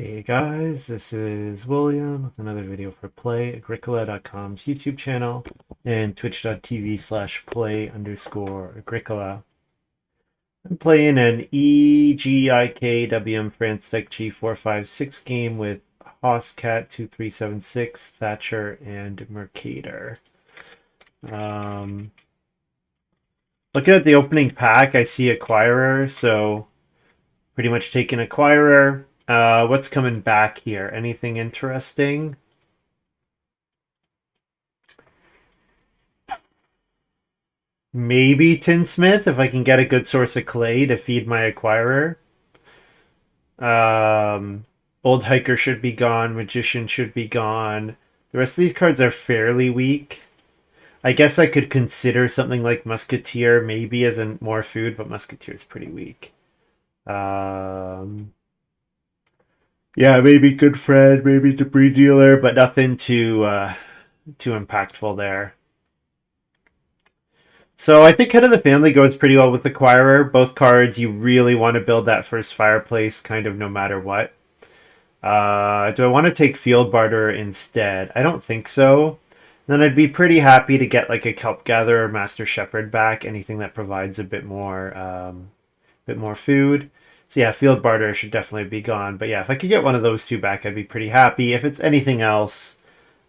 Hey guys, this is William with another video for Play-agricola.com's YouTube channel and twitch.tv/play_agricola. I'm playing an EGIKWM France Deck G456 game with Hosscat 2376, Thatcher, and Mercator. Looking at the opening pack, I see Acquirer, so pretty much taking Acquirer. What's coming back here? Anything interesting? Maybe Tinsmith if I can get a good source of clay to feed my acquirer. Um, Old Hiker should be gone. Magician should be gone. The rest of these cards are fairly weak. I guess I could consider something like Musketeer maybe as in more food, but Musketeer is pretty weak. Yeah, maybe Good Friend, maybe Debris Dealer, but nothing too impactful there. So I think Head of the Family goes pretty well with Acquirer. Both cards, you really want to build that first fireplace kind of no matter what. Do I want to take Field Barter instead? I don't think so. Then I'd be pretty happy to get like a Kelp Gatherer or Master Shepherd back, anything that provides a bit more food. So yeah, Field Barter should definitely be gone. But yeah, if I could get one of those two back, I'd be pretty happy. If it's anything else,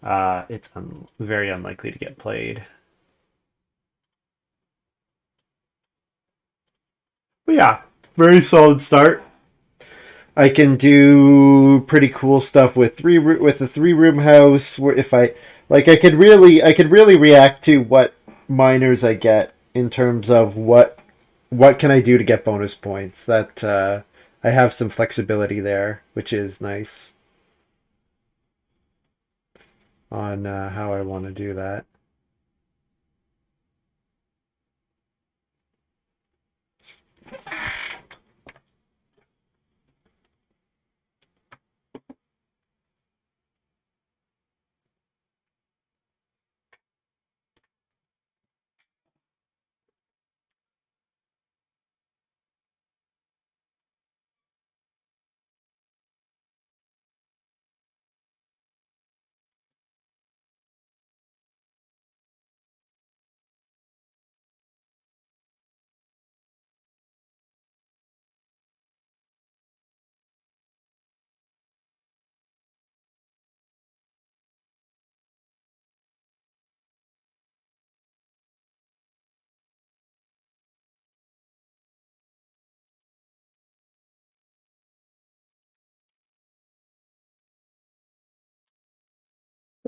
it's very unlikely to get played. But yeah, very solid start. I can do pretty cool stuff with a 3 room house. Where if I like, I could really react to what minors I get in terms of what can I do to get bonus points. That I have some flexibility there, which is nice on how I want to do that.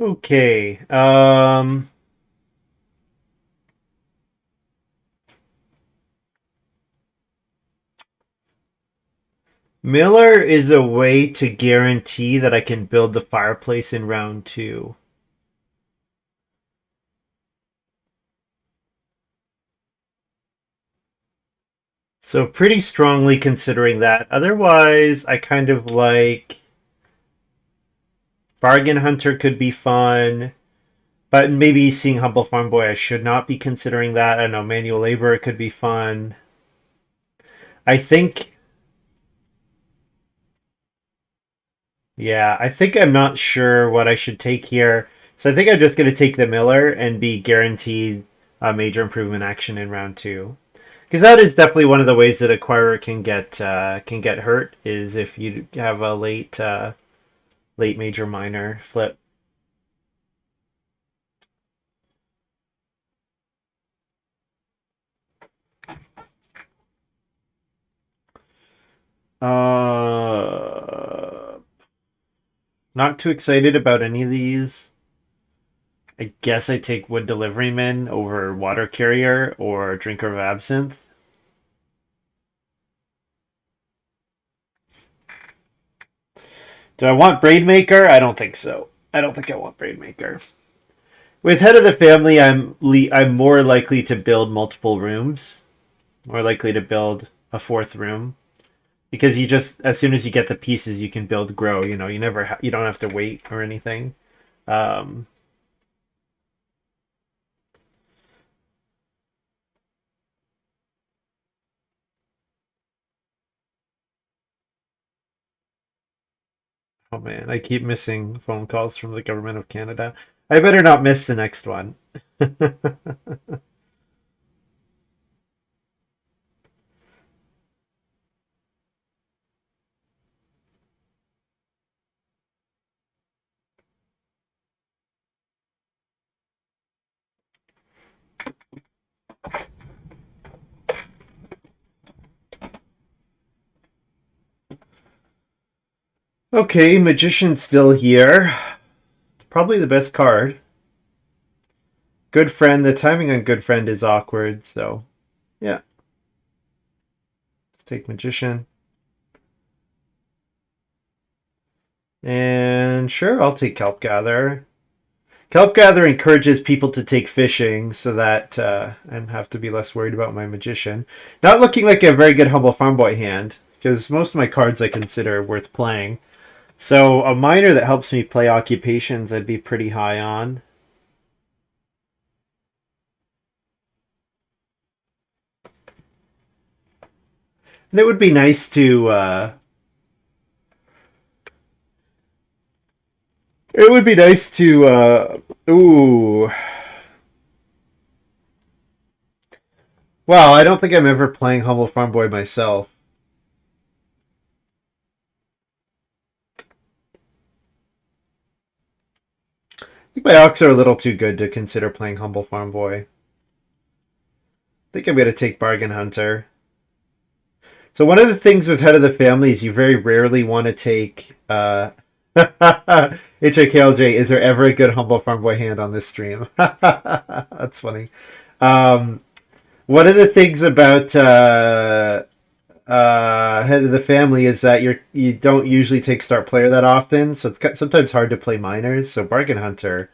Okay. Miller is a way to guarantee that I can build the fireplace in round two. So pretty strongly considering that. Otherwise, I kind of like Bargain Hunter could be fun, but maybe seeing Humble Farm Boy, I should not be considering that. I don't know, Manual Labor could be fun. I think, yeah, I think I'm not sure what I should take here. So I think I'm just going to take the Miller and be guaranteed a major improvement action in round two. Because that is definitely one of the ways that acquirer can get hurt is if you have a late major minor flip. Not too excited about any of these. I guess I take Wood Deliveryman over Water Carrier or Drinker of Absinthe. Do I want Braidmaker? I don't think so. I don't think I want Braidmaker. With Head of the Family, I'm more likely to build multiple rooms. More likely to build a fourth room because you just as soon as you get the pieces, you can build grow. You know, you don't have to wait or anything. Um, Oh man, I keep missing phone calls from the government of Canada. I better not miss the next one. Okay, Magician's still here. Probably the best card. Good Friend. The timing on Good Friend is awkward, so yeah. Let's take Magician. And sure, I'll take Kelp Gather. Kelp Gather encourages people to take fishing so that I have to be less worried about my Magician. Not looking like a very good Humble Farm Boy hand, because most of my cards I consider worth playing. So a miner that helps me play occupations I'd be pretty high on. And it would be nice to ooh. Well, I don't think I'm ever playing Humble Farm Boy myself. I think my Ox are a little too good to consider playing Humble Farm Boy. I think I'm gonna take Bargain Hunter. So one of the things with Head of the Family is you very rarely want to take HIKLJ, is there ever a good Humble Farm Boy hand on this stream? That's funny. Um, one of the things about Head of the Family is that you don't usually take Start Player that often, so it's sometimes hard to play minors. So Bargain Hunter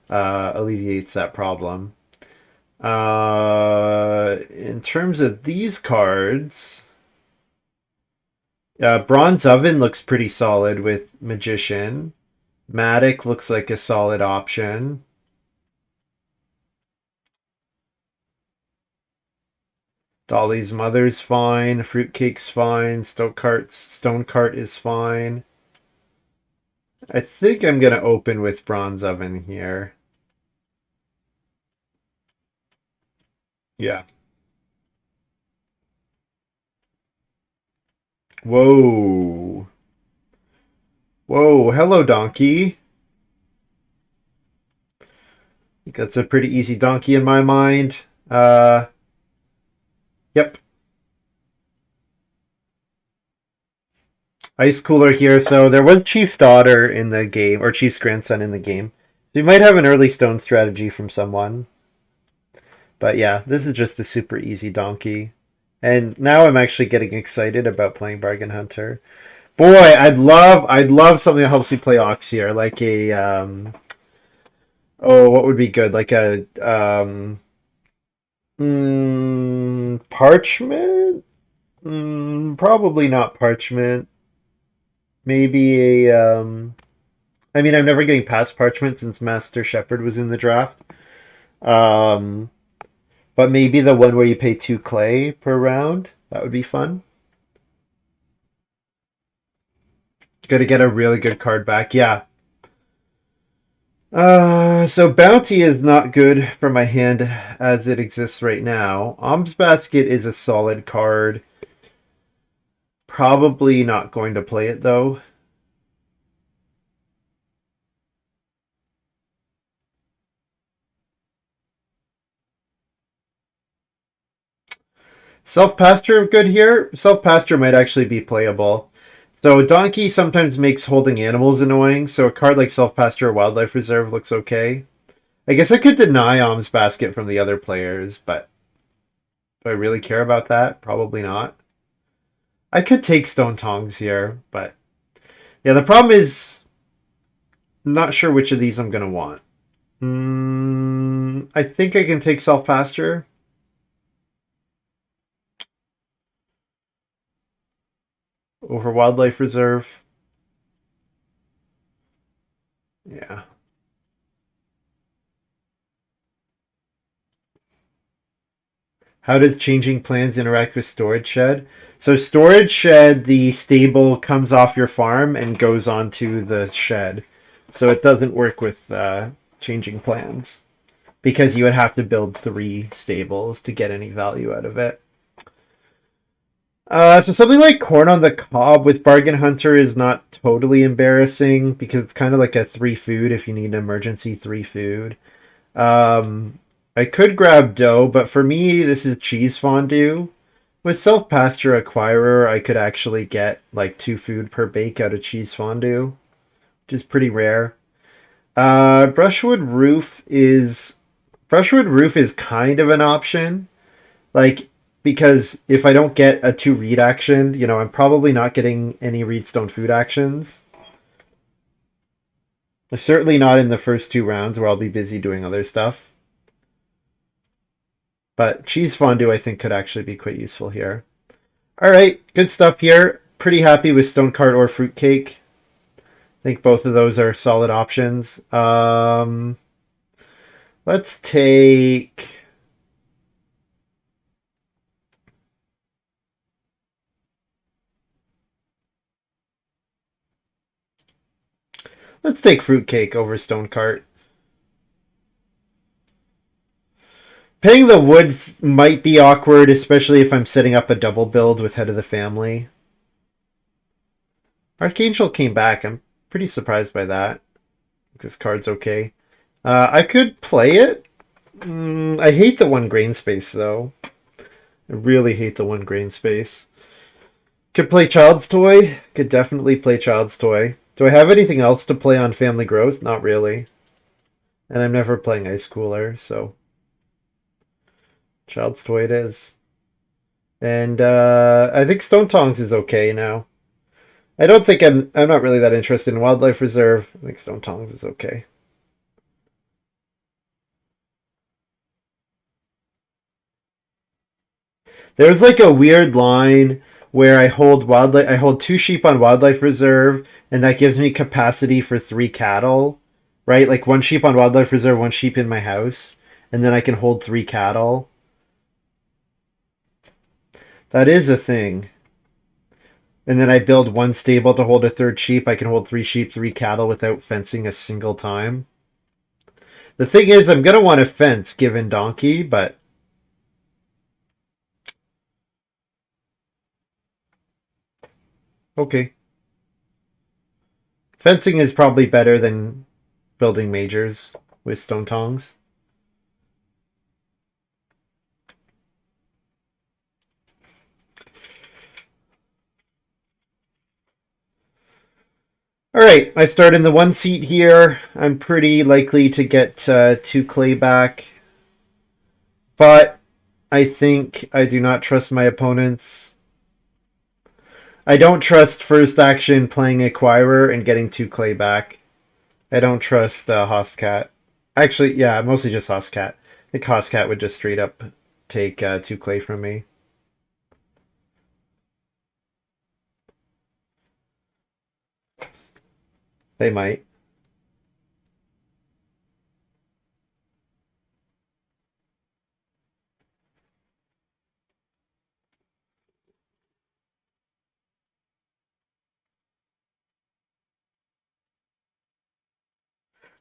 alleviates that problem. In terms of these cards, Bronze Oven looks pretty solid with Magician. Matic looks like a solid option. Dolly's Mother's fine. Fruitcake's fine. Stone Cart is fine. I think I'm going to open with Bronze Oven here. Yeah. Whoa. Whoa. Hello, Donkey. I think that's a pretty easy Donkey in my mind. Yep. Ice Cooler here. So there was Chief's daughter in the game, or Chief's grandson in the game. So you might have an early stone strategy from someone. But yeah, this is just a super easy donkey. And now I'm actually getting excited about playing Bargain Hunter. Boy, I'd love something that helps me play Ox here, like a oh, what would be good? Like a Parchment? Probably not Parchment. Maybe a I mean, I'm never getting past Parchment since Master Shepherd was in the draft. Um, but maybe the one where you pay 2 clay per round. That would be fun. Gonna get a really good card back. Yeah. So Bounty is not good for my hand as it exists right now. Alms Basket is a solid card. Probably not going to play it though. Self-Pasture good here. Self-Pasture might actually be playable. So Donkey sometimes makes holding animals annoying, so a card like Self-Pasture or Wildlife Reserve looks okay. I guess I could deny Alms Basket from the other players, but do I really care about that? Probably not. I could take Stone Tongs here, but yeah, the problem is I'm not sure which of these I'm going to want. I think I can take Self-Pasture over Wildlife Reserve. Yeah. How does changing plans interact with storage shed? So storage shed, the stable comes off your farm and goes onto the shed. So it doesn't work with changing plans because you would have to build 3 stables to get any value out of it. So something like corn on the cob with Bargain Hunter is not totally embarrassing because it's kind of like a 3 food if you need an emergency 3 food. Um, I could grab dough, but for me, this is cheese fondue. With self-pasture acquirer, I could actually get like 2 food per bake out of cheese fondue, which is pretty rare. Brushwood roof is kind of an option, like because if I don't get a 2 read action, I'm probably not getting any reedstone food actions. Certainly not in the first 2 rounds where I'll be busy doing other stuff. But cheese fondue, I think, could actually be quite useful here. All right, good stuff here. Pretty happy with Stonecart or Fruitcake. I think both of those are solid options. Let's take... Let's take Fruitcake over Stonecart. Paying the woods might be awkward, especially if I'm setting up a double build with Head of the Family. Archangel came back. I'm pretty surprised by that. This card's okay. I could play it. I hate the 1 grain space, though. I really hate the 1 grain space. Could play Child's Toy. Could definitely play Child's Toy. Do I have anything else to play on Family Growth? Not really. And I'm never playing Ice Cooler, so... Child's Toy it is. And I think Stone Tongs is okay now. I don't think I'm not really that interested in Wildlife Reserve. I think Stone Tongs is okay. There's like a weird line where I hold 2 sheep on Wildlife Reserve, and that gives me capacity for 3 cattle. Right? Like 1 sheep on Wildlife Reserve, 1 sheep in my house, and then I can hold 3 cattle. That is a thing. And then I build 1 stable to hold a 3rd sheep. I can hold 3 sheep, 3 cattle without fencing a single time. The thing is, I'm going to want to fence given donkey, but... Okay. Fencing is probably better than building majors with stone tongs. All right, I start in the 1 seat here. I'm pretty likely to get 2 clay back. But I think I do not trust my opponents. I don't trust first action playing Acquirer and getting 2 clay back. I don't trust Hostcat. Actually, yeah, mostly just Hostcat. I think Hostcat would just straight up take 2 clay from me. They might.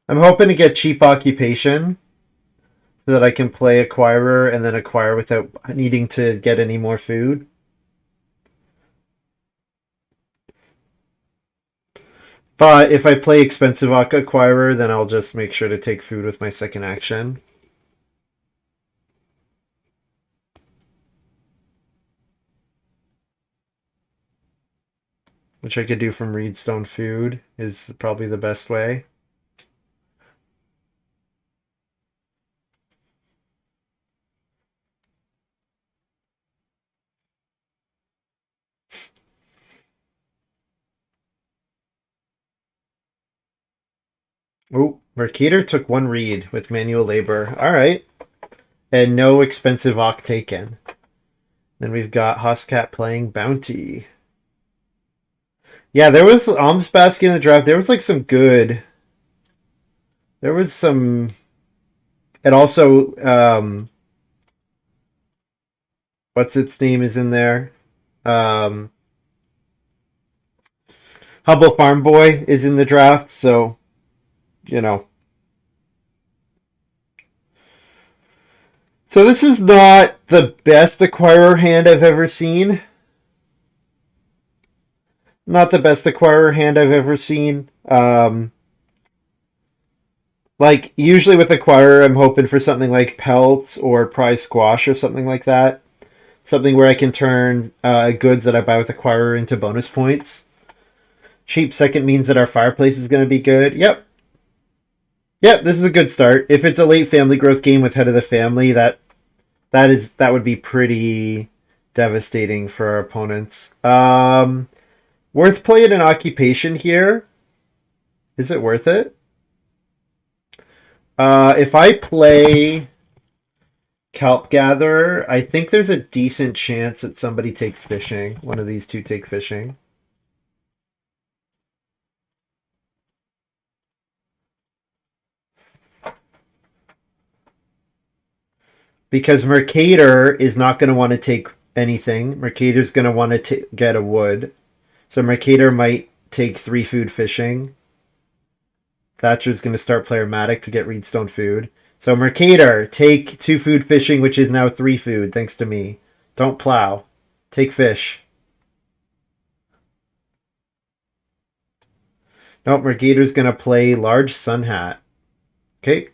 I'm hoping to get cheap occupation so that I can play Acquirer and then acquire without needing to get any more food. But if I play expensive Acquirer, then I'll just make sure to take food with my second action. Which I could do from Reedstone Food is probably the best way. Oh, Mercator took 1 read with manual labor. All right. And no expensive Ock taken. Then we've got Hostcat playing Bounty. Yeah, there was Alms Basket in the draft. There was like some good... There was some... It also... what's its name is in there. Um, Humble Farm Boy is in the draft, so you know. So this is not the best acquirer hand I've ever seen. Not the best acquirer hand I've ever seen. Like usually with acquirer, I'm hoping for something like pelts or prize squash or something like that. Something where I can turn goods that I buy with acquirer into bonus points. Cheap second means that our fireplace is going to be good. Yep. Yep, this is a good start. If it's a late family growth game with head of the family, that would be pretty devastating for our opponents. Worth playing an occupation here. Is it worth it? If I play Kelp Gatherer, I think there's a decent chance that somebody takes fishing. One of these two take fishing. Because Mercator is not going to want to take anything. Mercator's going to want to get a wood. So Mercator might take 3 food fishing. Thatcher's going to start Playermatic to get Reedstone food. So Mercator, take 2 food fishing, which is now 3 food, thanks to me. Don't plow. Take fish. Nope, Mercator's going to play large sun hat. Okay.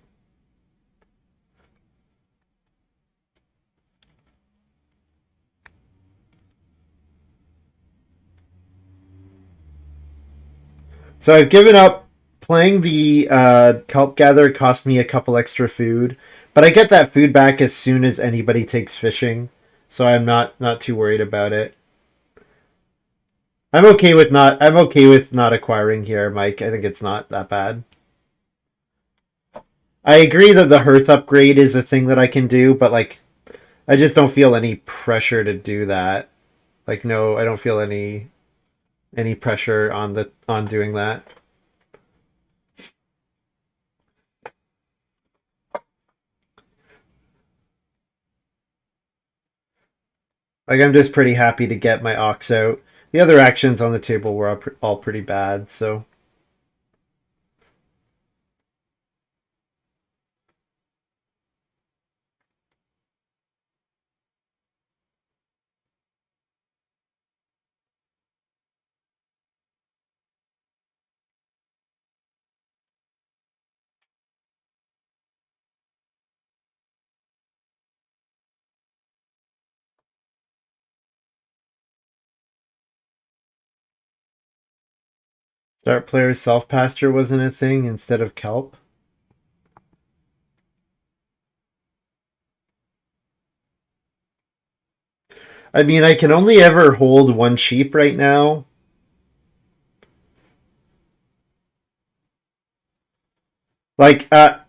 So I've given up. Playing the Kelp Gatherer cost me a couple extra food, but I get that food back as soon as anybody takes fishing, so I'm not too worried about it. I'm okay with not acquiring here, Mike. I think it's not that bad. I agree that the hearth upgrade is a thing that I can do, but like I just don't feel any pressure to do that. Like no, I don't feel any pressure on doing that. Like I'm just pretty happy to get my ox out. The other actions on the table were all pretty bad, so start player's self pasture wasn't a thing instead of kelp. I mean, I can only ever hold 1 sheep right now. Like, I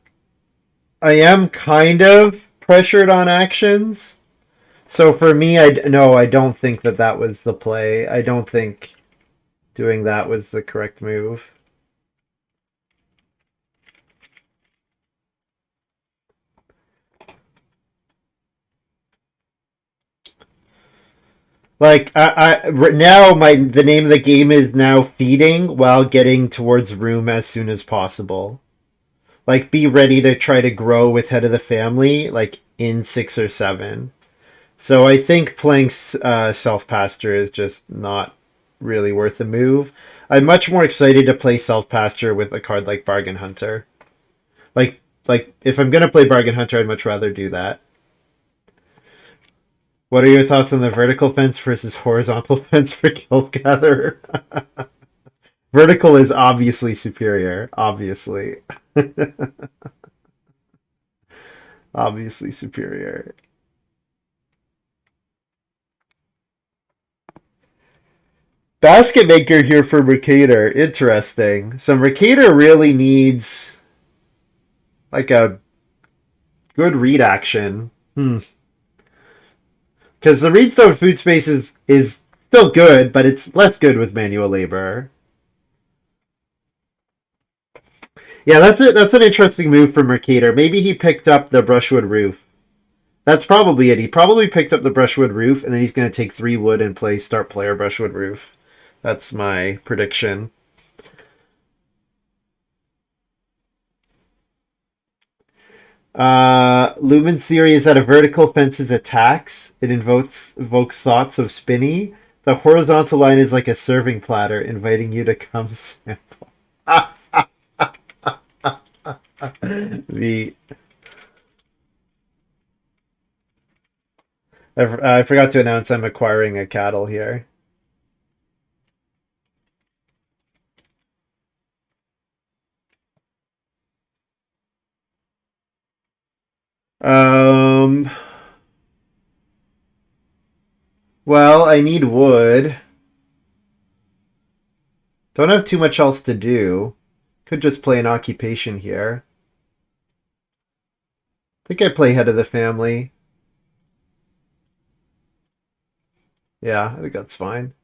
am kind of pressured on actions. So for me, I don't think that was the play. I don't think doing that was the correct move. Like now, the name of the game is now feeding while getting towards room as soon as possible. Like be ready to try to grow with head of the family, like in 6 or 7. So I think playing self pasture is just not really worth the move. I'm much more excited to play self pasture with a card like Bargain Hunter. Like if I'm gonna play Bargain Hunter, I'd much rather do that. What are your thoughts on the vertical fence versus horizontal fence for Guild Gatherer? Vertical is obviously superior. Obviously. Obviously superior. Basket maker here for Mercator. Interesting. So Mercator really needs like a good read action. Because the Reedstone food space is still good, but it's less good with manual labor. Yeah, that's it. That's an interesting move for Mercator. Maybe he picked up the brushwood roof. That's probably it. He probably picked up the brushwood roof, and then he's going to take 3 wood and play start player brushwood roof. That's my prediction. Lumen's theory is that a vertical fence's attacks. It evokes thoughts of Spinny. The horizontal line is like a serving platter, inviting you to come sample. the I forgot to announce I'm acquiring a cattle here. Um. Well, I need wood. Don't have too much else to do. Could just play an occupation here. I think I play head of the family. Yeah, I think that's fine.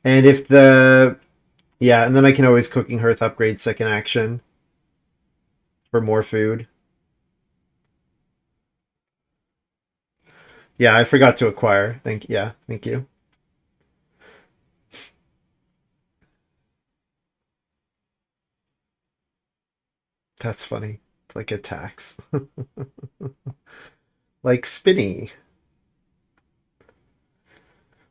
And if the... Yeah, and then I can always Cooking Hearth upgrade second action for more food. Yeah, I forgot to acquire. Thank you. That's funny. It's like a tax. Like Spinny.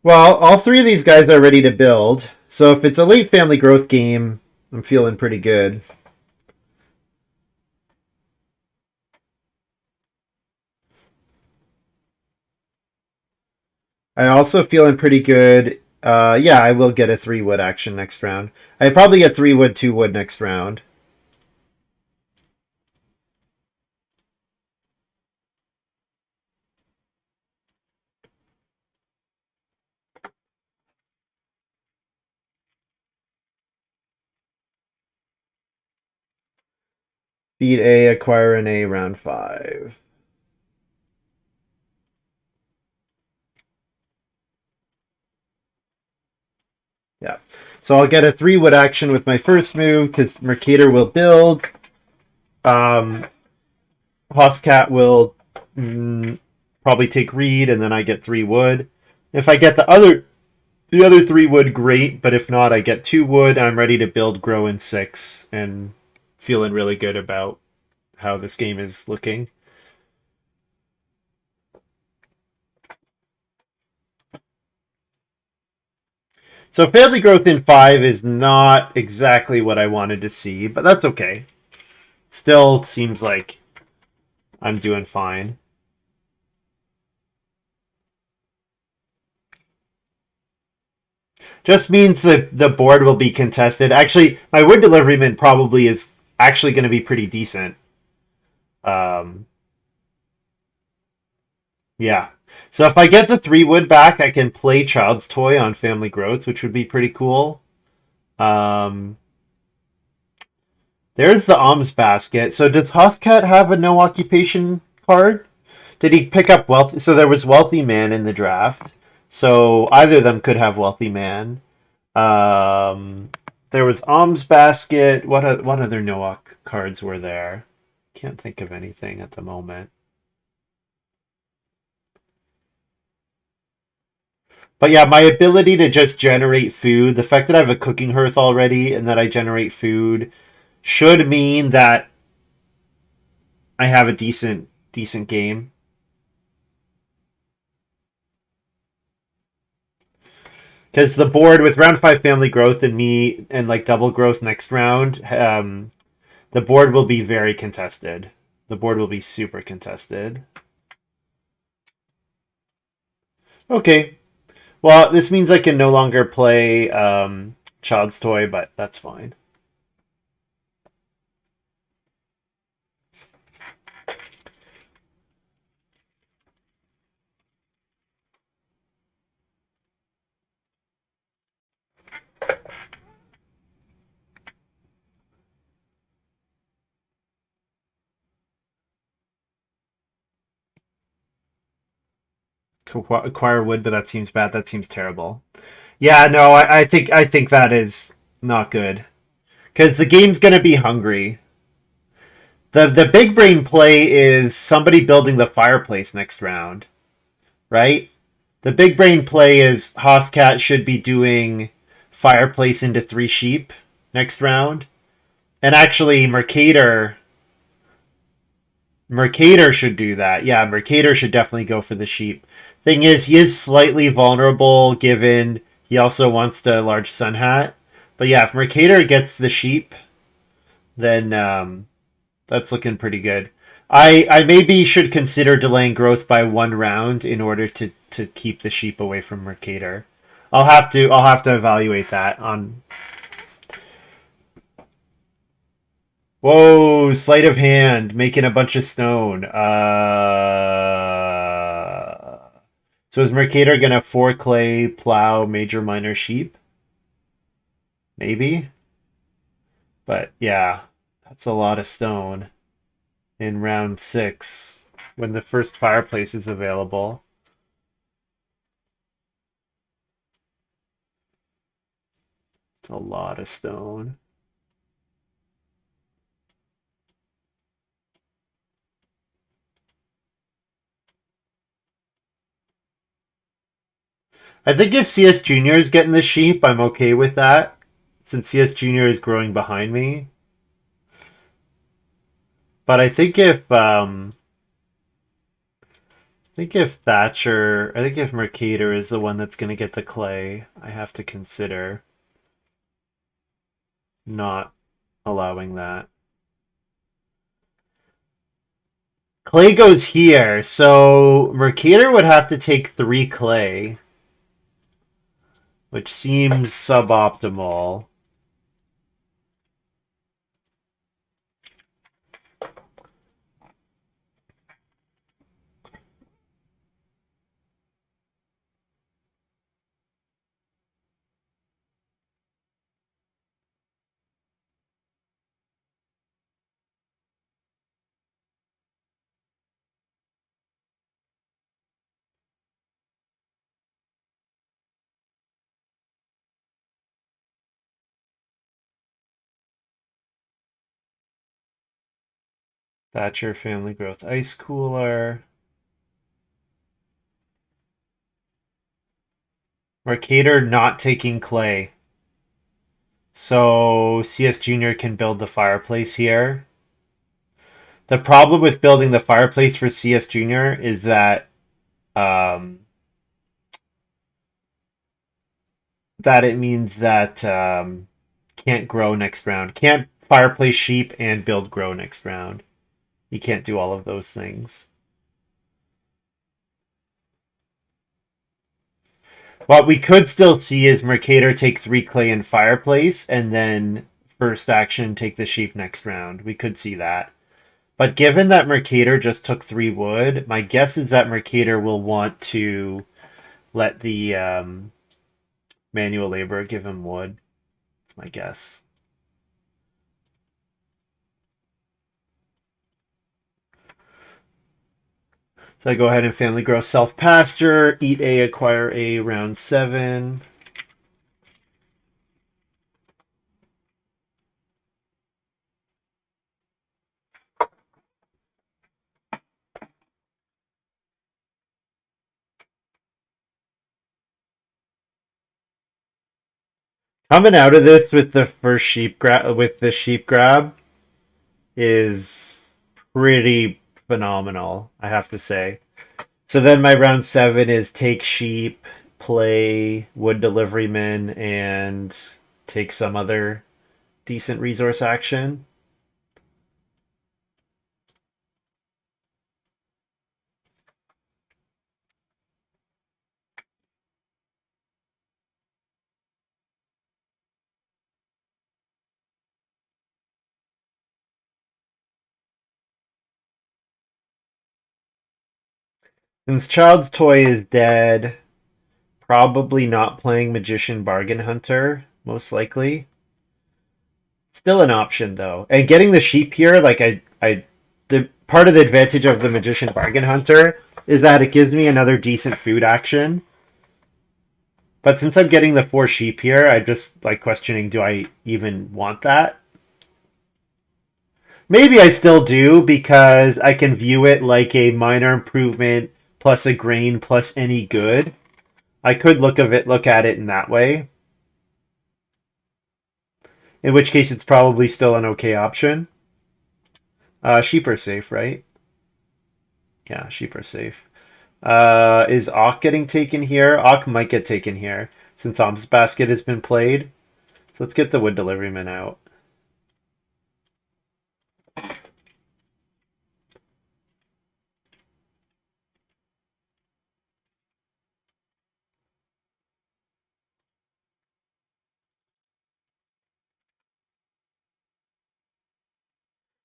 Well, all three of these guys are ready to build. So if it's a late family growth game, I'm feeling pretty good. I also feeling pretty good. Yeah, I will get a 3 wood action next round. I probably get 3 wood, 2 wood next round. Beat A, acquire an A, round 5. Yeah. So I'll get a 3 wood action with my first move because Mercator will build. Hoscat will probably take Reed, and then I get 3 wood. If I get the other 3 wood, great. But if not, I get 2 wood. I'm ready to build, grow in 6, and feeling really good about how this game is looking. So family growth in 5 is not exactly what I wanted to see, but that's okay. Still seems like I'm doing fine. Just means that the board will be contested. Actually, my wood deliveryman probably is actually going to be pretty decent. Um, yeah. So if I get the 3 wood back, I can play Child's Toy on family growth, which would be pretty cool. There's the alms basket. So does Hoscat have a no occupation card? Did he pick up wealthy? So there was wealthy man in the draft. So either of them could have wealthy man. There was alms basket. What other no-oc cards were there? Can't think of anything at the moment. But yeah, my ability to just generate food, the fact that I have a cooking hearth already and that I generate food should mean that I have a decent game. Because the board with round 5 family growth and me and like double growth next round, the board will be very contested. The board will be super contested. Okay. Well, this means I can no longer play Child's Toy, but that's fine. Acquire wood, but that seems bad. That seems terrible. Yeah, no, I think that is not good because the game's gonna be hungry. The big brain play is somebody building the fireplace next round, right? The big brain play is Hoscat should be doing fireplace into 3 sheep next round. And actually Mercator should do that. Yeah, Mercator should definitely go for the sheep. Thing is, he is slightly vulnerable given he also wants the large sun hat. But yeah, if Mercator gets the sheep, then that's looking pretty good. I maybe should consider delaying growth by 1 round in order to keep the sheep away from Mercator. I'll have to evaluate that on. Whoa, sleight of hand, making a bunch of stone. So is Mercator gonna 4 clay, plow, major, minor, sheep? Maybe. But yeah, that's a lot of stone in round 6 when the first fireplace is available. It's a lot of stone. I think if CS Junior is getting the sheep, I'm okay with that, since CS Junior is growing behind me. But I think if Mercator is the one that's going to get the clay, I have to consider not allowing that. Clay goes here, so Mercator would have to take 3 clay, which seems suboptimal. Thatcher family growth ice cooler. Mercator not taking clay. So CS Junior can build the fireplace here. The problem with building the fireplace for CS Junior is um, that it means that can't grow next round. Can't fireplace sheep and build grow next round. You can't do all of those things. What we could still see is Mercator take 3 clay and fireplace, and then first action take the sheep next round. We could see that. But given that Mercator just took 3 wood, my guess is that Mercator will want to let the manual labor give him wood. That's my guess. So I go ahead and family grow self pasture, eat A, acquire A, round 7. Coming out of this with the first sheep grab is pretty phenomenal, I have to say. So then my round 7 is take sheep, play wood deliveryman, and take some other decent resource action. Since Child's Toy is dead, probably not playing Magician Bargain Hunter, most likely. Still an option though. And getting the sheep here, the part of the advantage of the Magician Bargain Hunter is that it gives me another decent food action. But since I'm getting the 4 sheep here, I'm just like questioning, do I even want that? Maybe I still do because I can view it like a minor improvement plus a grain plus any good. I could look at it in that way. In which case, it's probably still an okay option. Sheep are safe, right? Yeah, sheep are safe. Is Auk getting taken here? Auk might get taken here since Alms Basket has been played. So let's get the wood deliveryman out.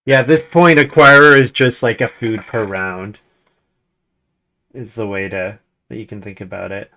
Yeah, at this point, acquirer is just like a food per round. Is the way to that you can think about it.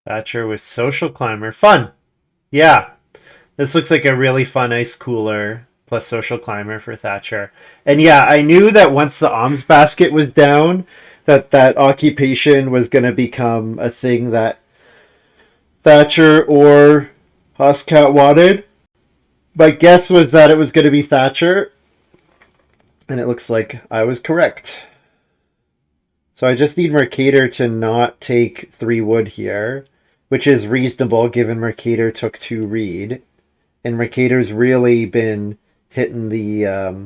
Thatcher with social climber. Fun. Yeah. This looks like a really fun ice cooler plus social climber for Thatcher. And yeah, I knew that once the alms basket was down, that occupation was going to become a thing that Thatcher or Huscat wanted. My guess was that it was going to be Thatcher, and it looks like I was correct. So I just need Mercator to not take 3 wood here, which is reasonable given Mercator took 2 reed. And Mercator's really been hitting the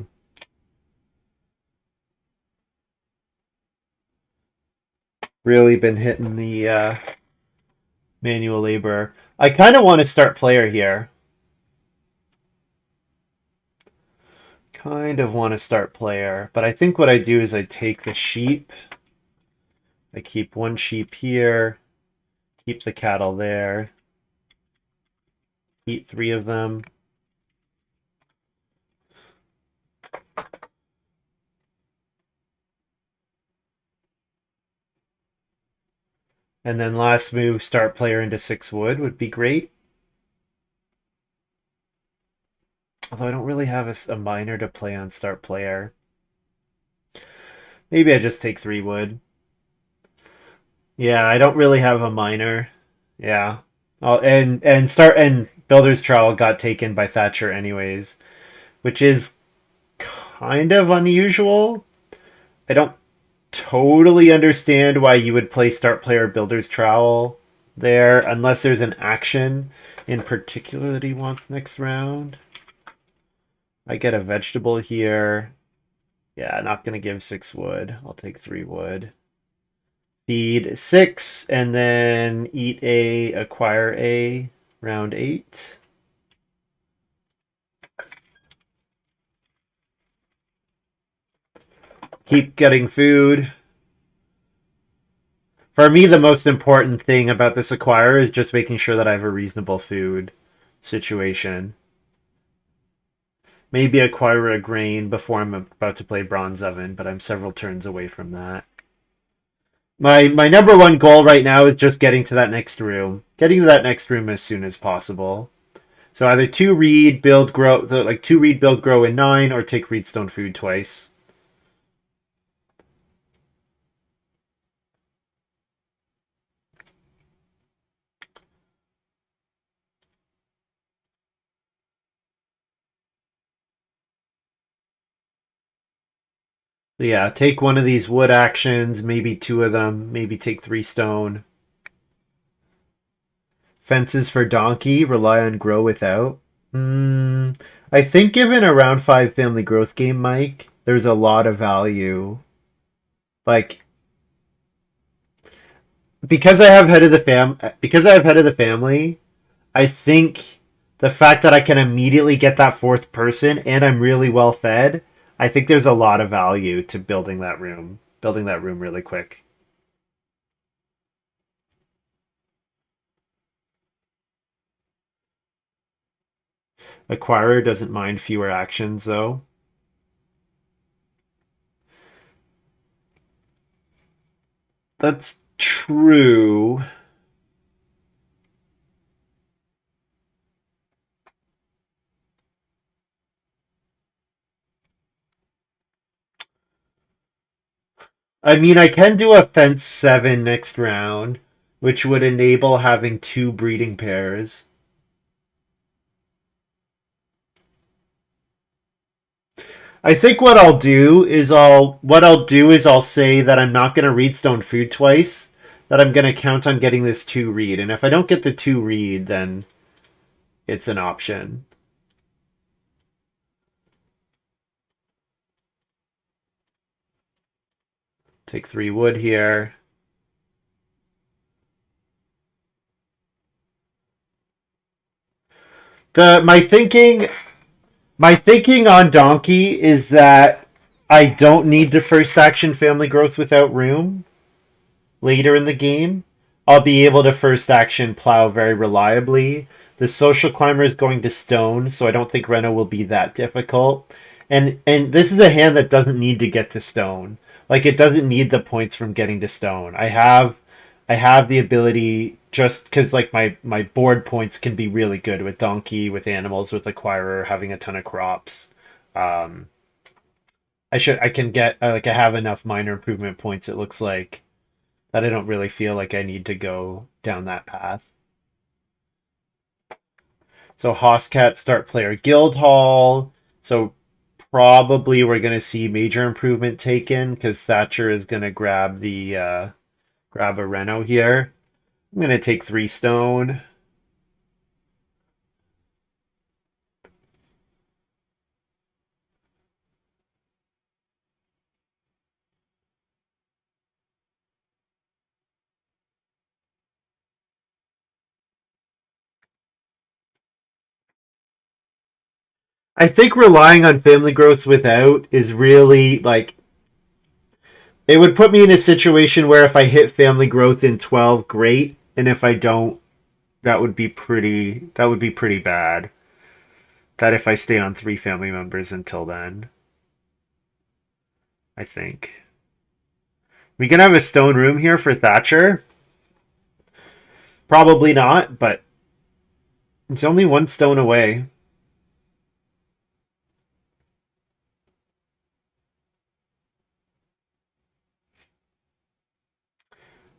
manual labor. I kind of want to start player here. Kind of want to start player, but I think what I do is I take the sheep. I keep 1 sheep here, keep the cattle there, eat 3 of them. And then last move, start player into 6 wood would be great. Although I don't really have a miner to play on start player. Maybe I just take 3 wood. Yeah, I don't really have a miner. Yeah. Oh, and Builder's Trowel got taken by Thatcher anyways, which is kind of unusual. I don't totally understand why you would play start player Builder's Trowel there unless there's an action in particular that he wants next round. I get a vegetable here. Yeah, not going to give 6 wood. I'll take 3 wood. Feed 6, and then eat a, acquire a, round 8. Keep getting food. For me, the most important thing about this acquire is just making sure that I have a reasonable food situation. Maybe acquire a grain before I'm about to play Bronze Oven, but I'm several turns away from that. My number one goal right now is just getting to that next room. Getting to that next room as soon as possible. So either 2 reed, build, grow, like 2 reed, build, grow in 9, or take reedstone food twice. So yeah, take one of these wood actions, maybe 2 of them, maybe take 3 stone. Fences for donkey, rely on grow without. I think given a round 5 family growth game, Mike, there's a lot of value. Like because I have head of the family, I think the fact that I can immediately get that 4th person and I'm really well fed, I think there's a lot of value to building that room. Building that room really quick. Acquirer doesn't mind fewer actions, though. That's true. I mean, I can do a fence 7 next round, which would enable having 2 breeding pairs. I think what I'll say that I'm not going to read Stone Food twice, that I'm going to count on getting this 2 read, and if I don't get the 2 read, then it's an option. Take 3 wood here. The my thinking on Donkey is that I don't need the first action family growth without room later in the game. I'll be able to first action plow very reliably. The social climber is going to stone, so I don't think Reno will be that difficult. And this is a hand that doesn't need to get to stone. Like it doesn't need the points from getting to stone. I have the ability just because like my board points can be really good with donkey, with animals, with acquirer, having a ton of crops. Um, I can get like I have enough minor improvement points. It looks like that I don't really feel like I need to go down that path. So Hoscat start player guild hall. So probably we're gonna see major improvement taken because Thatcher is gonna grab a Reno here. I'm going to take 3 stone. I think relying on family growth without is really like it would put me in a situation where if I hit family growth in 12, great, and if I don't, that would be pretty bad. That if I stay on 3 family members until then, I think. We can have a stone room here for Thatcher. Probably not, but it's only 1 stone away.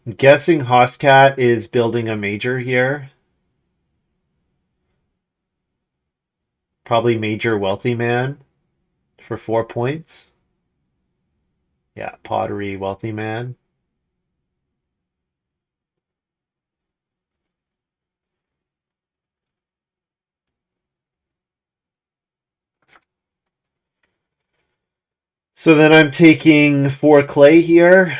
I'm guessing Hoscat is building a major here. Probably major wealthy man for 4 points. Yeah, pottery wealthy man. So then I'm taking 4 clay here.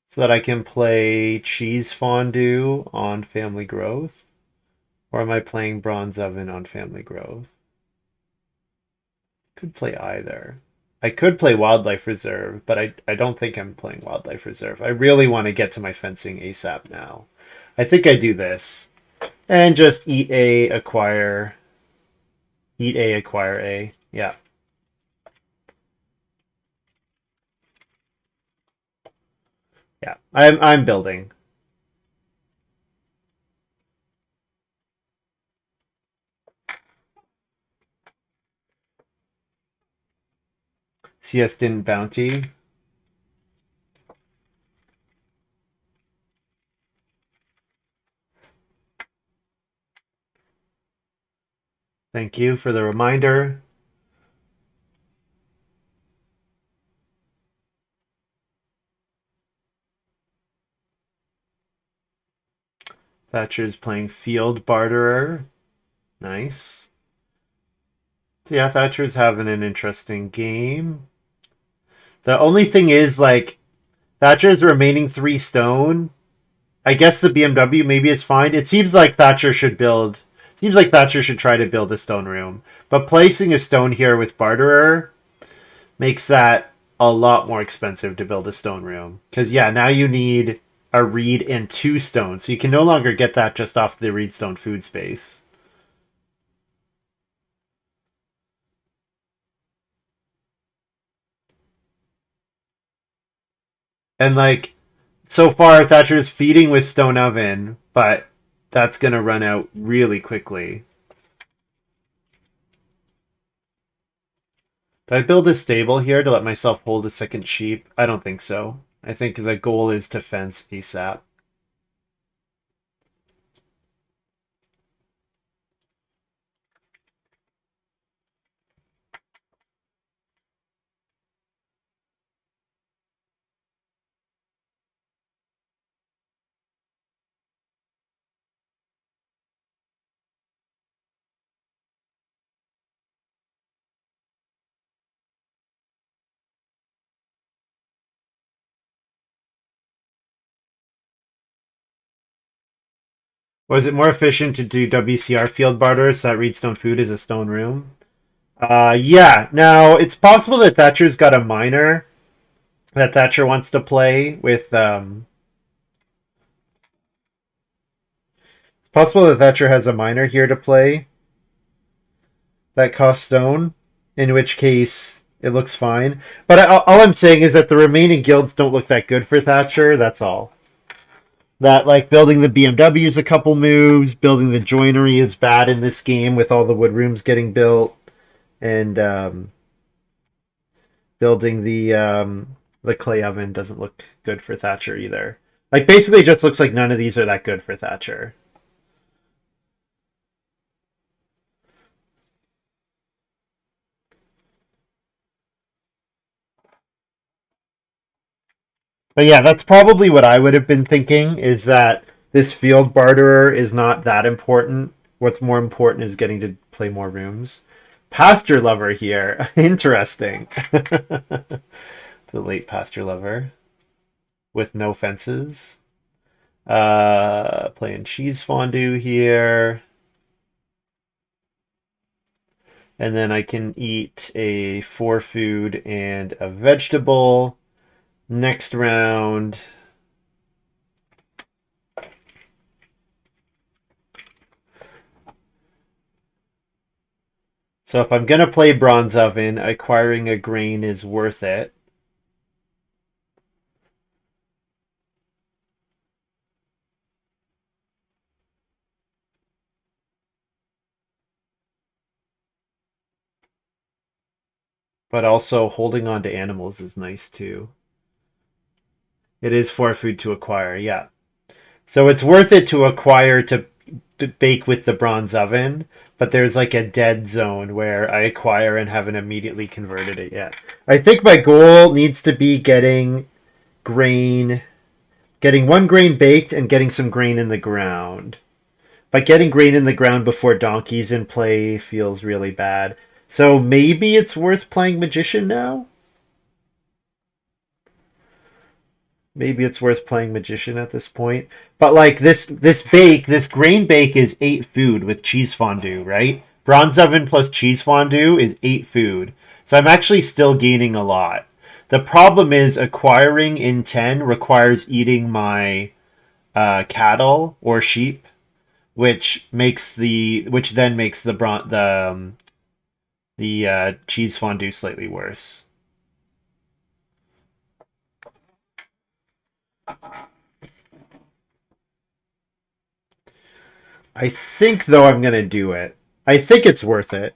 So that I can play cheese fondue on family growth. Or am I playing bronze oven on family growth? Could play either. I could play wildlife reserve, but I don't think I'm playing wildlife reserve. I really want to get to my fencing ASAP now. I think I do this. And just acquire A. Yeah. Yeah. I'm building. CS didn't bounty. Thank you for the reminder. Thatcher's playing field barterer. Nice. So yeah, Thatcher's having an interesting game. The only thing is, like, Thatcher's remaining 3 stone. I guess the BMW maybe is fine. It seems like Thatcher should build. Seems like Thatcher should try to build a stone room. But placing a stone here with barterer makes that a lot more expensive to build a stone room. Because, yeah, now you need a reed and 2 stone. So you can no longer get that just off the reedstone food space. And like so far Thatcher's feeding with stone oven, but that's going to run out really quickly. Do I build a stable here to let myself hold a second sheep? I don't think so. I think the goal is to fence ASAP. Was it more efficient to do WCR field barter so that reedstone food is a stone room? Yeah. Now, it's possible that Thatcher's got a miner that Thatcher wants to play with. It's possible that Thatcher has a miner here to play that costs stone, in which case it looks fine. But all I'm saying is that the remaining guilds don't look that good for Thatcher. That's all. That like building the BMW is a couple moves, building the joinery is bad in this game with all the wood rooms getting built, and building the clay oven doesn't look good for Thatcher either. Like basically, it just looks like none of these are that good for Thatcher. But yeah, that's probably what I would have been thinking. Is that this field barterer is not that important. What's more important is getting to play more rooms. Pasture lover here. Interesting. It's a late pasture lover with no fences. Playing cheese fondue here. And then I can eat a 4 food and a vegetable. Next round. So if I'm going to play bronze oven, acquiring a grain is worth it. But also holding on to animals is nice too. It is 4 food to acquire, yeah. So it's worth it to acquire to bake with the bronze oven, but there's like a dead zone where I acquire and haven't immediately converted it yet. I think my goal needs to be getting grain, getting 1 grain baked and getting some grain in the ground. But getting grain in the ground before donkeys in play feels really bad. So maybe it's worth playing magician now? Maybe it's worth playing magician at this point. But like this grain bake is 8 food with cheese fondue, right? Bronze oven plus cheese fondue is 8 food. So I'm actually still gaining a lot. The problem is acquiring in 10 requires eating my cattle or sheep, which then makes the cheese fondue slightly worse. I think though I'm gonna do it. I think it's worth it.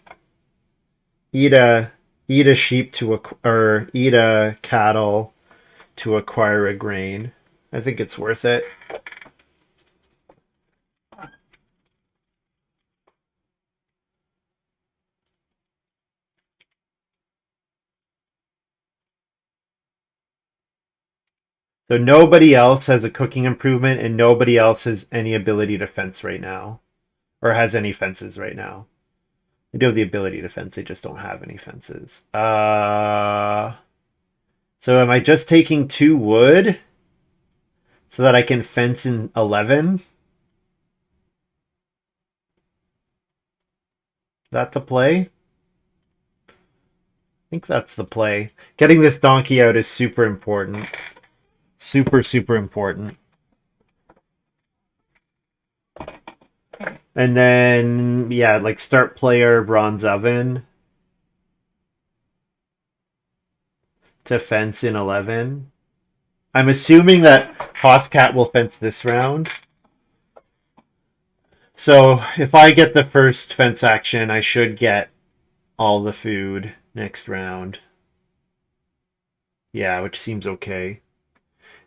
Eat a eat a sheep or eat a cattle to acquire a grain. I think it's worth it. So nobody else has a cooking improvement and nobody else has any ability to fence right now. Or has any fences right now. They do have the ability to fence, they just don't have any fences. So am I just taking 2 wood so that I can fence in 11? Is that the play? I think that's the play. Getting this donkey out is super important. Super, super important. And then, yeah, like start player bronze oven to fence in 11. I'm assuming that Hoscat will fence this round. So if I get the first fence action, I should get all the food next round. Yeah, which seems okay.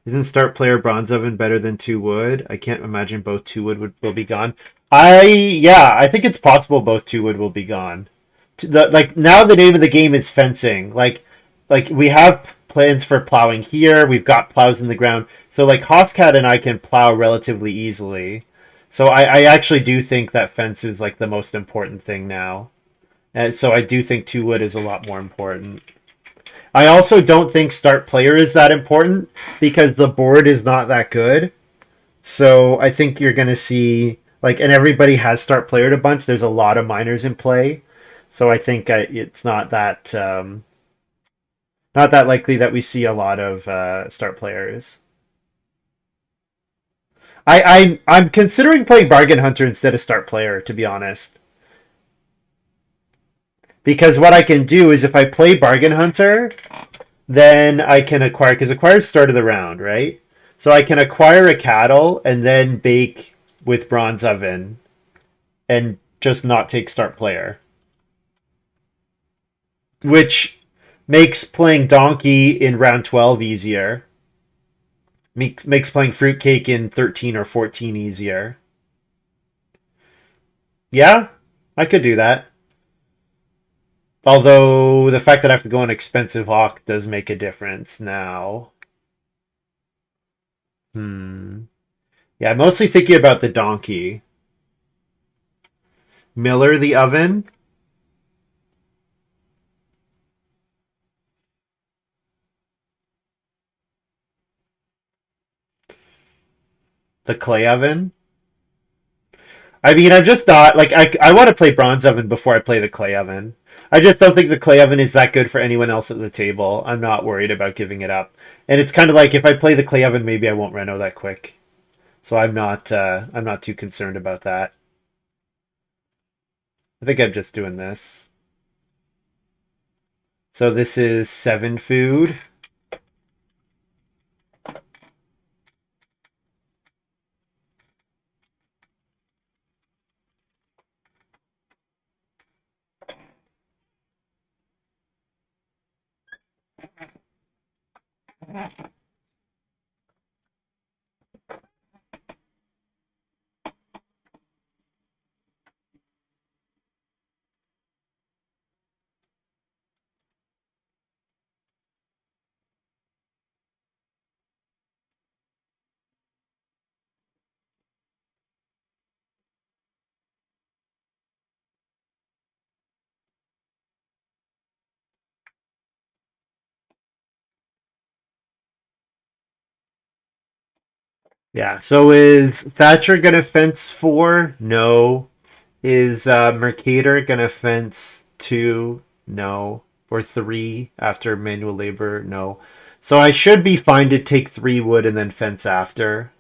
Isn't start player bronze oven better than two wood? I can't imagine both two wood will be gone. Yeah, I think it's possible both two wood will be gone. Like now the name of the game is fencing. Like we have plans for plowing here. We've got plows in the ground. So like Hoscat and I can plow relatively easily. So I actually do think that fence is like the most important thing now. And so I do think two wood is a lot more important. I also don't think start player is that important because the board is not that good. So I think you're going to see like, and everybody has start player a bunch. There's a lot of minors in play, so I think it's not that likely that we see a lot of start players. I'm considering playing bargain hunter instead of start player, to be honest, because what I can do is if I play bargain hunter, then I can acquire, because acquire start of the round, right? So I can acquire a cattle and then bake with bronze oven and just not take start player, which makes playing donkey in round 12 easier. Makes playing fruitcake in 13 or 14 easier. Yeah, I could do that. Although the fact that I have to go on expensive hawk does make a difference now. Hmm. Yeah, I'm mostly thinking about the donkey. Miller the oven. The clay oven. I mean, I'm just not like I want to play bronze oven before I play the clay oven. I just don't think the clay oven is that good for anyone else at the table. I'm not worried about giving it up. And it's kind of like if I play the clay oven, maybe I won't reno that quick. So I'm not too concerned about that. I think I'm just doing this. So this is 7 food. Yeah. So is Thatcher gonna fence 4? No. Is Mercator gonna fence 2? No. Or 3 after manual labor? No. So I should be fine to take 3 wood and then fence after.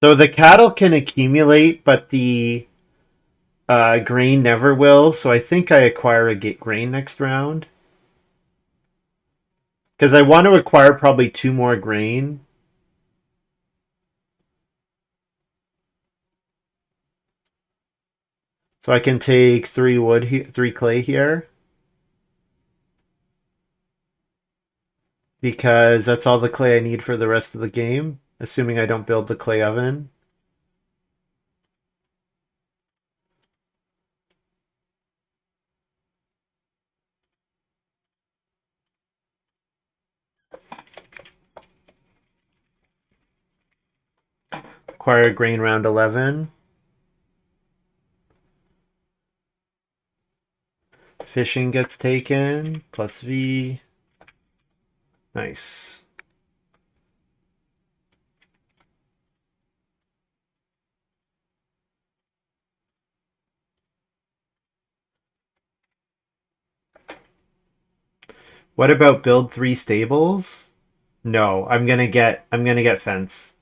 So the cattle can accumulate, but the grain never will. So I think I acquire a grain next round. Because I want to acquire probably 2 more grain. So I can take 3 wood, 3 clay here. Because that's all the clay I need for the rest of the game. Assuming I don't build the clay oven. Acquire grain round 11. Fishing gets taken. Plus V. Nice. What about build 3 stables? No, I'm gonna get fence.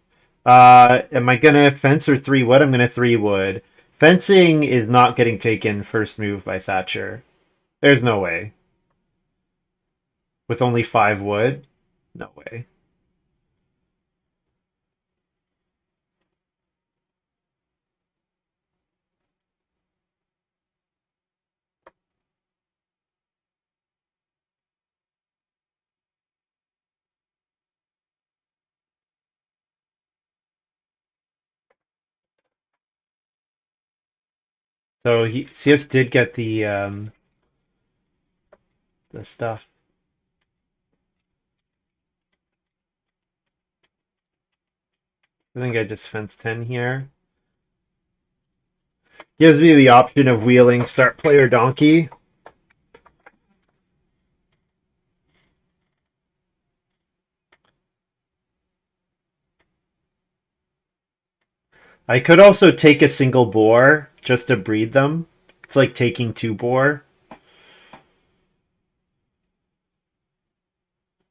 Am I gonna fence or 3 wood? I'm gonna 3 wood. Fencing is not getting taken first move by Thatcher. There's no way. With only 5 wood? No way. So CS did get the stuff. I think I just fence 10 here. Gives me the option of wheeling start player donkey. I could also take a single boar just to breed them. It's like taking 2 boar.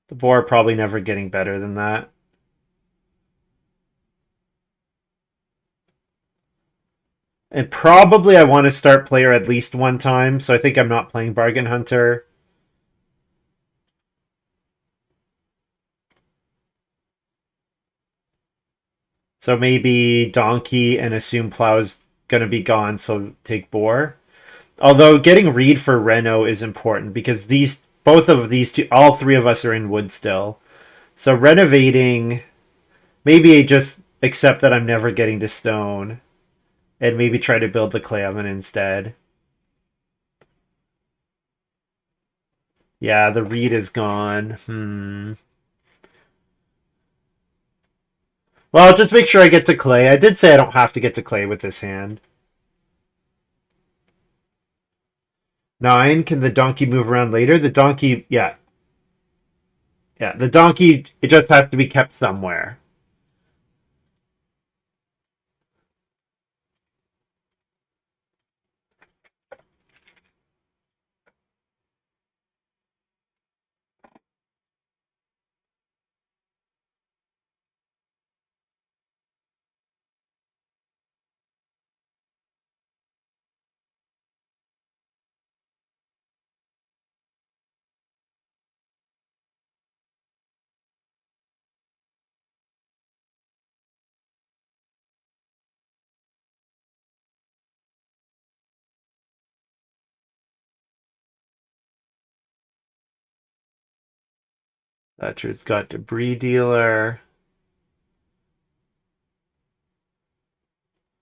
The boar probably never getting better than that. And probably I want to start player at least 1 time, so I think I'm not playing Bargain Hunter. So maybe Donkey and assume Plow is going to be gone, so take Boar. Although getting Reed for Reno is important because both of these two, all 3 of us are in wood still. So renovating, maybe just accept that I'm never getting to stone and maybe try to build the clay oven instead. Yeah, the Reed is gone. Well, I'll just make sure I get to clay. I did say I don't have to get to clay with this hand. 9, can the donkey move around later? The donkey, yeah. Yeah, the donkey, it just has to be kept somewhere. Thatcher's got debris dealer.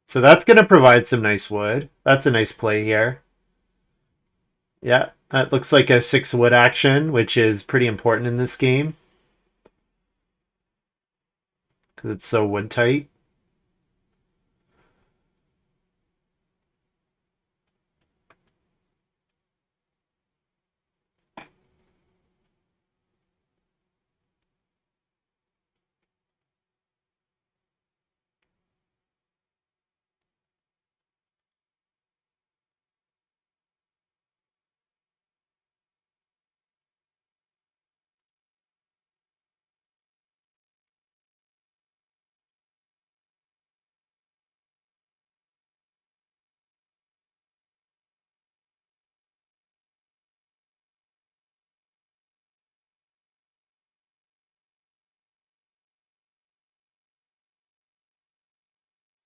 So that's going to provide some nice wood. That's a nice play here. Yeah, that looks like a 6 wood action, which is pretty important in this game. Because it's so wood tight.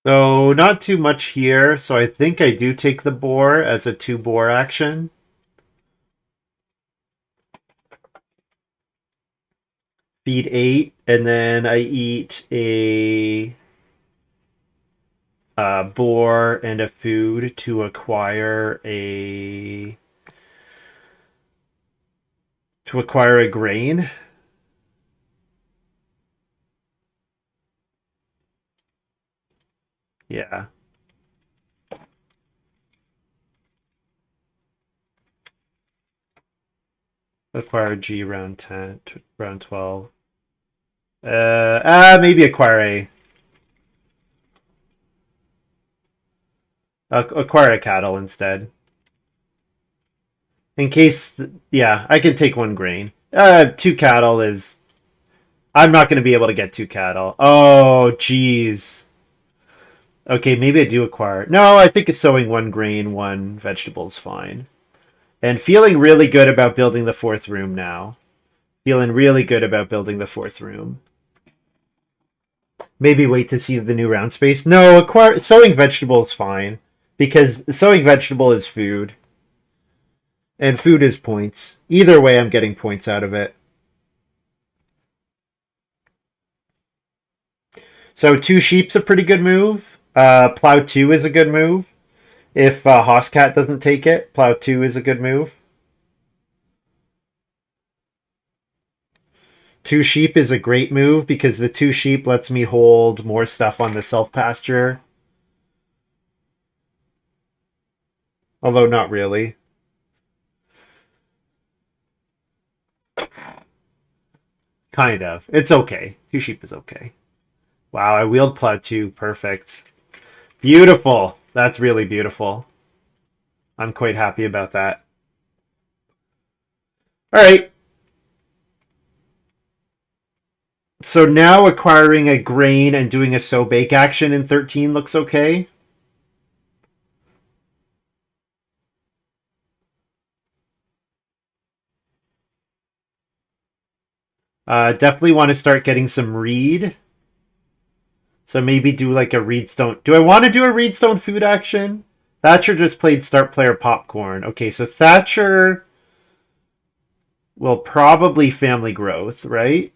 So not too much here. So I think I do take the boar as a 2 boar action. Feed 8, and then I eat a boar and a food to acquire a grain. Yeah. Acquire G round 10, round 12. Maybe acquire A. Acquire a cattle instead. In case, yeah, I can take one grain. Two cattle is... I'm not going to be able to get two cattle. Oh, jeez. Okay, maybe I do acquire... No, I think sowing one grain, one vegetable is fine. And feeling really good about building the fourth room now. Feeling really good about building the fourth room. Maybe wait to see the new round space. No, sowing vegetable is fine. Because sowing vegetable is food. And food is points. Either way, I'm getting points out of it. So two sheep's a pretty good move. Plow 2 is a good move. If Hoscat doesn't take it, Plow 2 is a good move. Two sheep is a great move because the two sheep lets me hold more stuff on the self-pasture. Although not really. Kind of. It's okay. Two sheep is okay. Wow, I wheeled Plow 2. Perfect. Beautiful. That's really beautiful. I'm quite happy about that. All right. So now acquiring a grain and doing a sow bake action in 13 looks okay. Definitely want to start getting some reed. So maybe do like a reedstone. Do I want to do a reedstone food action? Thatcher just played start player popcorn. Okay, so Thatcher will probably family growth, right?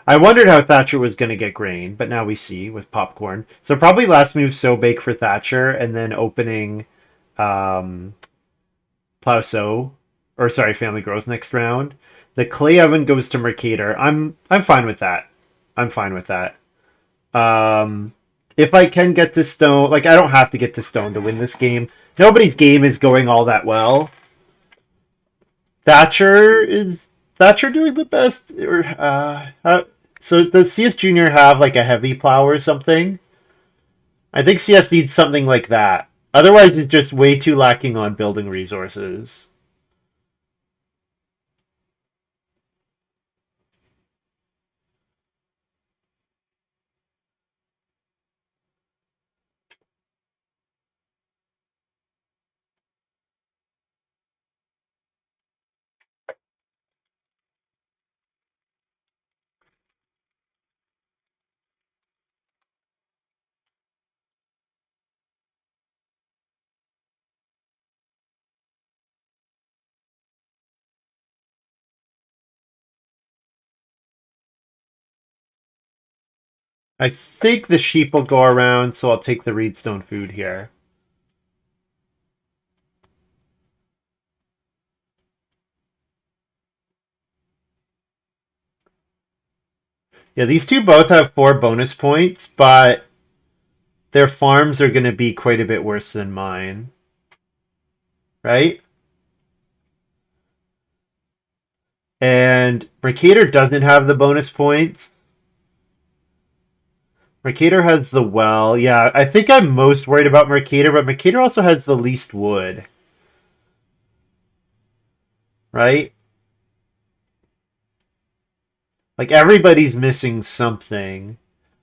I wondered how Thatcher was going to get grain, but now we see with popcorn. So probably last move sow bake for Thatcher and then opening plow sow, or sorry, family growth next round. The clay oven goes to mercator. I'm fine with that. I'm fine with that. If I can get to stone, like I don't have to get to stone to win this game. Nobody's game is going all that well. Thatcher doing the best? So does CS Junior have like a heavy plow or something? I think CS needs something like that. Otherwise, it's just way too lacking on building resources. I think the sheep will go around, so I'll take the reedstone food here. Yeah, these two both have 4 bonus points, but their farms are going to be quite a bit worse than mine. Right? And Mercator doesn't have the bonus points. Mercator has the well. Yeah, I think I'm most worried about Mercator, but Mercator also has the least wood. Right? Like everybody's missing something.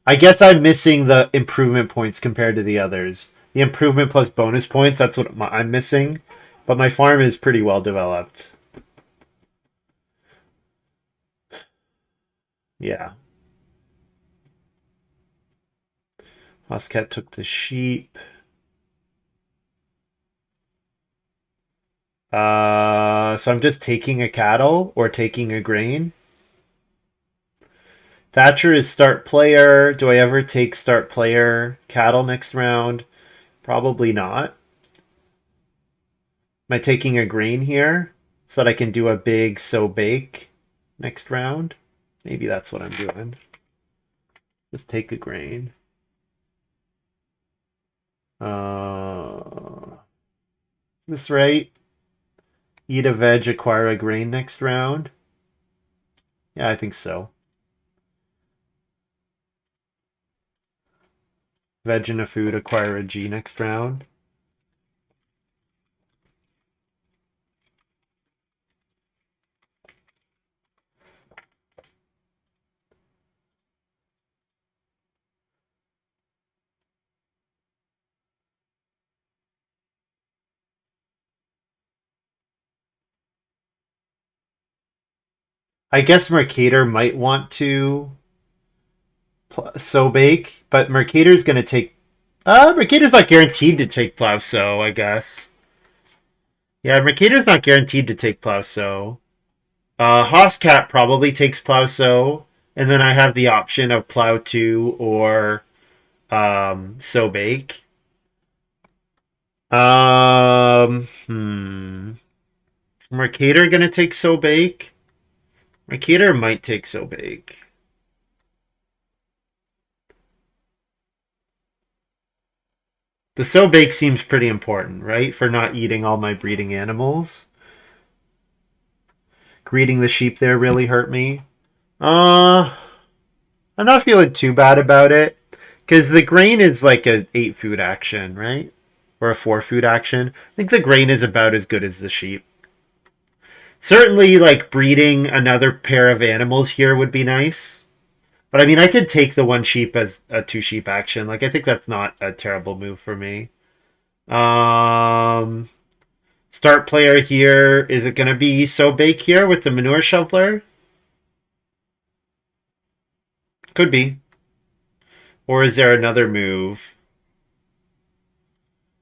I guess I'm missing the improvement points compared to the others. The improvement plus bonus points, that's what I'm missing. But my farm is pretty well developed. Yeah. Hoscat took the sheep. So I'm just taking a cattle or taking a grain. Thatcher is start player. Do I ever take start player cattle next round? Probably not. Am I taking a grain here so that I can do a big sow bake next round? Maybe that's what I'm doing. Just take a grain. This right? Eat a veg, acquire a grain next round. Yeah, I think so. Veg and a food, acquire a G next round. I guess Mercator might want to sow bake, but Mercator's going to take. Mercator's not guaranteed to take plow sow, I guess. Yeah, Mercator's not guaranteed to take plow sow. Hoscat probably takes plow sow, and then I have the option of plow 2 or sow bake. Mercator going to take sow bake? Mercator might take sow bake. The sow bake seems pretty important, right? For not eating all my breeding animals. Greeting the sheep there really hurt me. I'm not feeling too bad about it. Because the grain is like an 8 food action, right? Or a 4 food action. I think the grain is about as good as the sheep. Certainly, like breeding another pair of animals here would be nice. But I mean, I could take the 1 sheep as a 2 sheep action. Like, I think that's not a terrible move for me. Um, Start player here. Is it going to be so bake here with the manure shoveler? Could be. Or is there another move?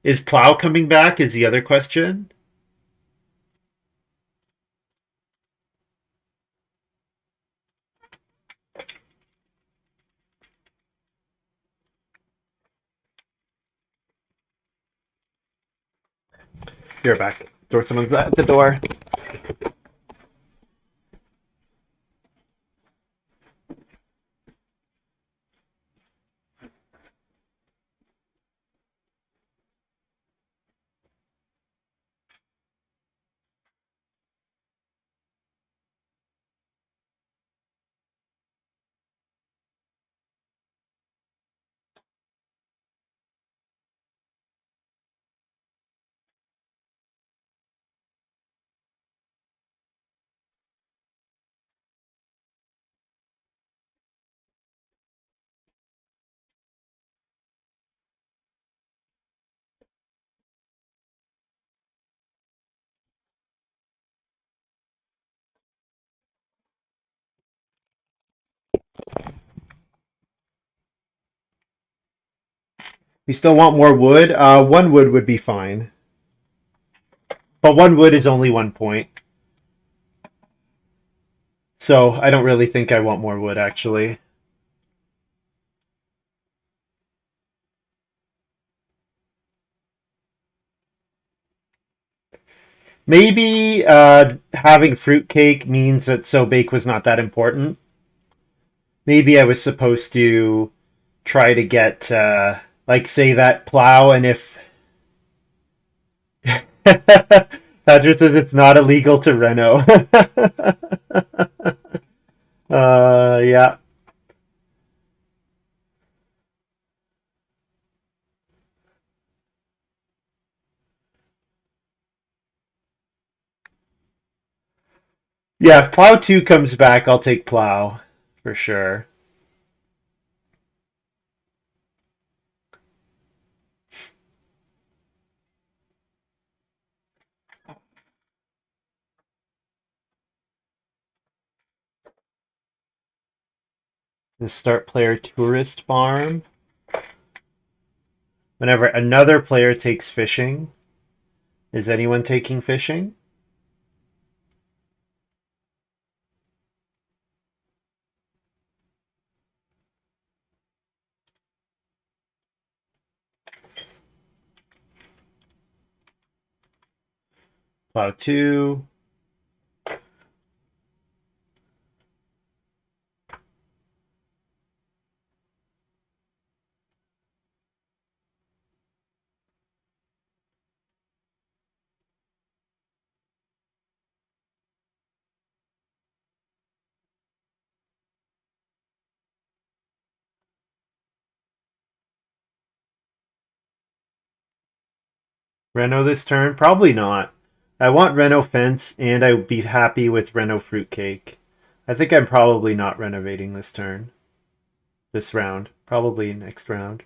Is plow coming back is the other question. You're back. Door, someone's at the door. You still want more wood? 1 wood would be fine. But 1 wood is only 1 point. So I don't really think I want more wood, actually. Maybe having fruitcake means that so bake was not that important. Maybe I was supposed to try to get, like, say that plow, and if Thatcher says it's not illegal to reno. Yeah. Yeah, if plow 2 comes back, I'll take plow for sure. The start player tourist farm. Whenever another player takes fishing, is anyone taking fishing? Plow 2. Reno this turn? Probably not. I want Reno fence, and I would be happy with Reno fruitcake. I think I'm probably not renovating this turn. This round. Probably next round.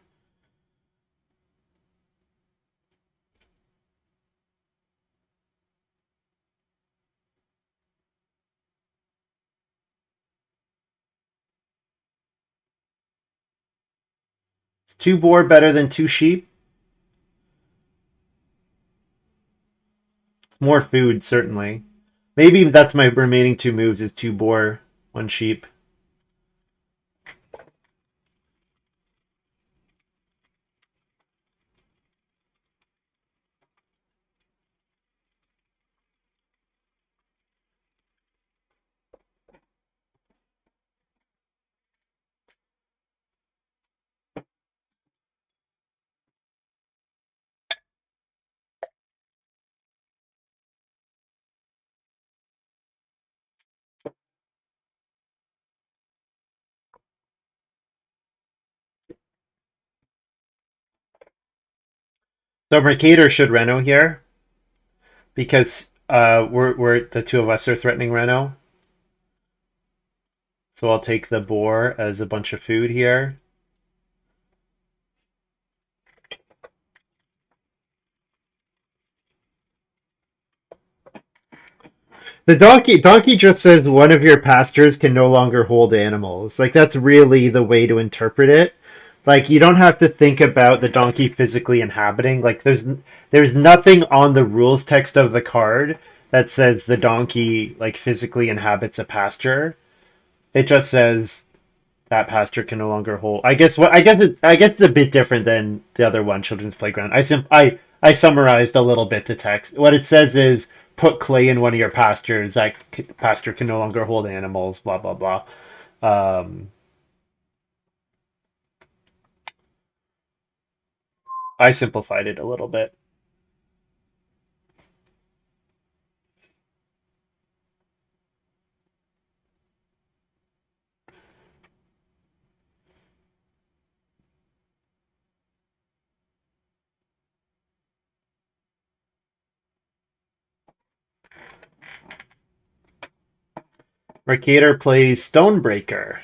Is two boar better than two sheep? It's more food, certainly. Maybe that's my remaining two moves is two boar, one sheep. So mercator should Reno here because we're the two of us are threatening Reno. So I'll take the boar as a bunch of food here. The donkey just says one of your pastures can no longer hold animals. Like that's really the way to interpret it. Like you don't have to think about the donkey physically inhabiting. Like there's nothing on the rules text of the card that says the donkey like physically inhabits a pasture. It just says that pasture can no longer hold. I guess it's a bit different than the other one, Children's Playground. I summarized a little bit the text. What it says is put clay in one of your pastures. That pasture can no longer hold animals. Blah blah blah. Um, I simplified it a little bit. Mercator plays Stonebreaker.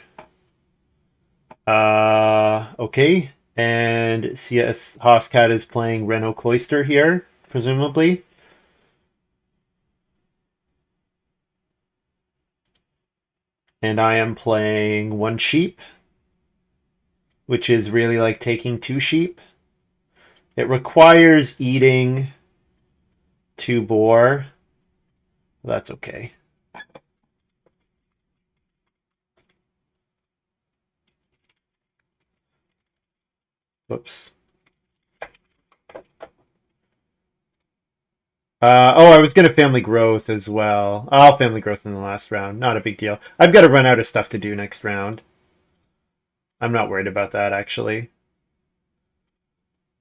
Okay. And CS Hoscat is playing Reno Cloister here, presumably. And I am playing one sheep, which is really like taking two sheep. It requires eating two boar. That's okay. Whoops. I was going to family growth as well. I'll family growth in the last round. Not a big deal. I've got to run out of stuff to do next round. I'm not worried about that, actually.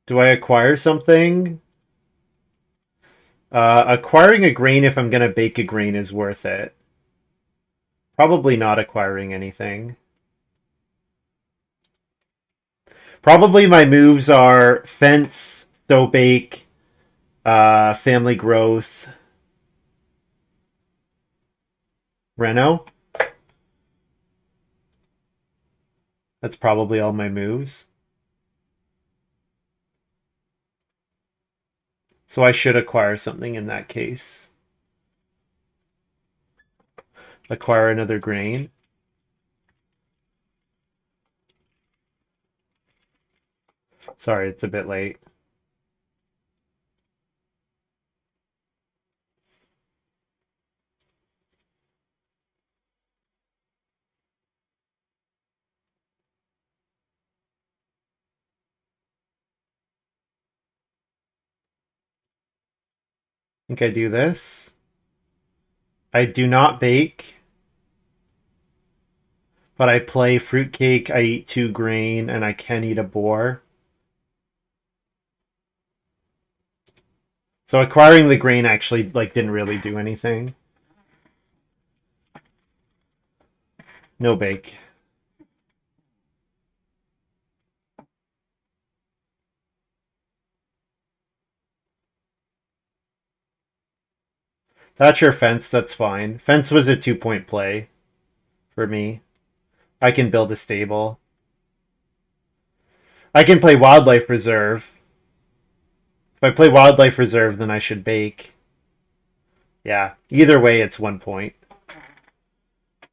Do I acquire something? Acquiring a grain if I'm going to bake a grain is worth it. Probably not acquiring anything. Probably my moves are fence, sow bake, family growth, Reno. That's probably all my moves. So I should acquire something in that case. Acquire another grain. Sorry, it's a bit late. I think I do this. I do not bake, but I play fruitcake, I eat two grain, and I can eat a boar. So acquiring the grain actually like didn't really do anything. No bake. Thatcher fence, that's fine. Fence was a 2-point play for me. I can build a stable. I can play wildlife reserve. If I play wildlife reserve, then I should bake. Yeah, either way, it's 1 point.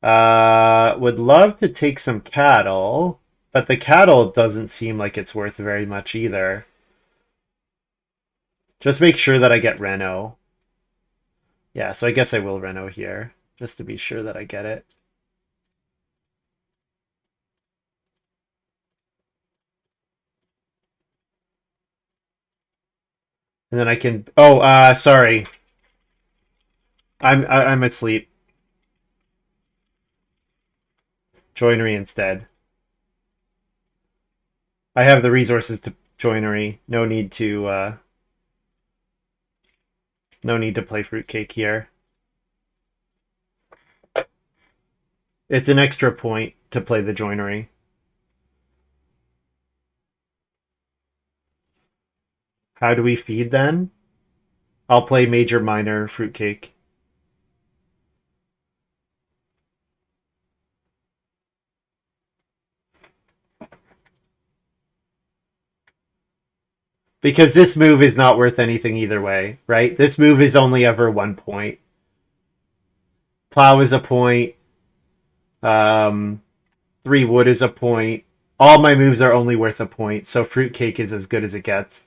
Would love to take some cattle, but the cattle doesn't seem like it's worth very much either. Just make sure that I get Reno. Yeah, so I guess I will Reno here, just to be sure that I get it. And then I can... Oh, sorry. I'm asleep. Joinery instead. I have the resources to joinery. No need to play fruitcake here. It's an extra point to play the joinery. How do we feed then? I'll play major minor fruitcake. Because this move is not worth anything either way, right? This move is only ever 1 point. Plow is a point. 3 wood is a point. All my moves are only worth a point, so fruitcake is as good as it gets.